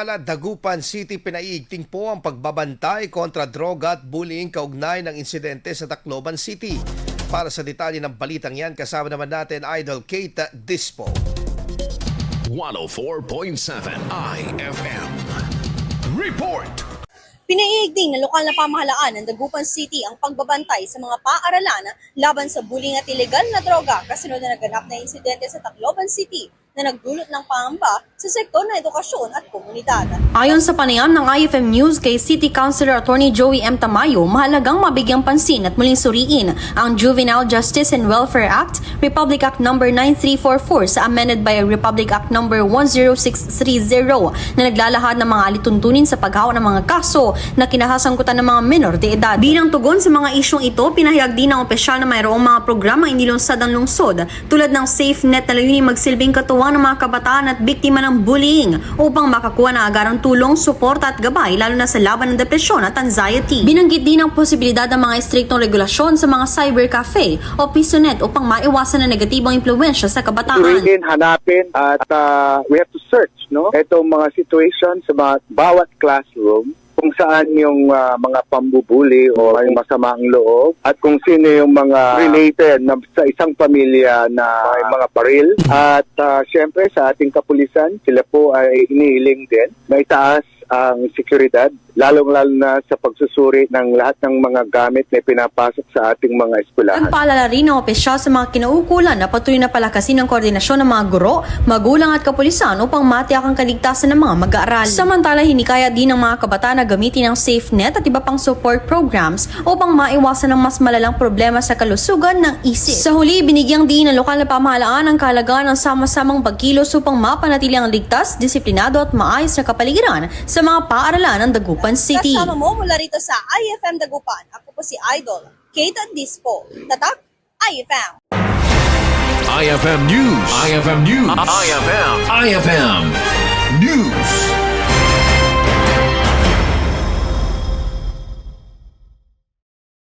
Dagupan City pinaiigting po ang pagbabantay kontra droga at bullying kaugnay ng insidente sa Tacloban City. Para sa detalye ng balitang yan, kasama naman natin Idol Kate Dispo. 104.7 IFM Report. Pinaiigting ng lokal na pamahalaan ng Dagupan City ang pagbabantay sa mga paaralan laban sa bullying at ilegal na droga kasunod na naganap na insidente sa Tacloban City na nagdulot ng pangamba sa sektor ng edukasyon at komunidad. Ayon sa panayam ng IFM News kay City Councilor Attorney Joey M. Tamayo, mahalagang mabigyang pansin at muling suriin ang Juvenile Justice and Welfare Act, Republic Act No. 9344 sa amended by Republic Act No. 10630 na naglalahad ng mga alituntunin sa paghawak ng mga kaso na kinakasangkutan ng mga menor de edad. Bilang tugon sa mga isyong ito, pinahayag din ng opisyal na mayroong mga programa inilunsad ng lungsod tulad ng Safe Net na layunin magsilbing katuwang ng mga kabataan at biktima ng bullying upang makakuha ng agarang tulong, suporta at gabay lalo na sa laban ng depresyon at anxiety. Binanggit din ang posibilidad ng mga istriktong regulasyon sa mga cybercafe o pisonet upang maiwasan ang negatibong impluwensya sa kabataan. Suriin, hanapin at we have to search itong mga situation sa bawat classroom kung saan yung mga pambubuli o yung masamaang loob at kung sino yung mga related na sa isang pamilya na may mga baril. At syempre sa ating kapulisan, sila po ay inihiling din na itaas ang seguridad, lalong-lalo na sa pagsusuri ng lahat ng mga gamit na pinapasok sa ating mga eskwelahan. Nagpaalala rin ng opisyal sa mga kinaukulan na patuloy na palakasin ang koordinasyon ng mga guro, magulang at kapulisan upang matiyak ang kaligtasan ng mga mag-aaral. Samantala, hinikaya din ng mga kabataan na gamitin ang SafeNet at iba pang support programs upang maiwasan ang mas malalang problema sa kalusugan ng isip. Sa huli, binigyang din ng lokal na pamahalaan ang kahalagaan ng sama-samang pagkilos upang mapanatili ang ligtas, disiplinado at maayos na kapaligiran sa mga paaralan ng Dagupan City. Kasama mo mula rito sa IFM Dagupan. Ako po si Idol Kate Dispo. Tatak IFM. IFM News. IFM News. IFM News.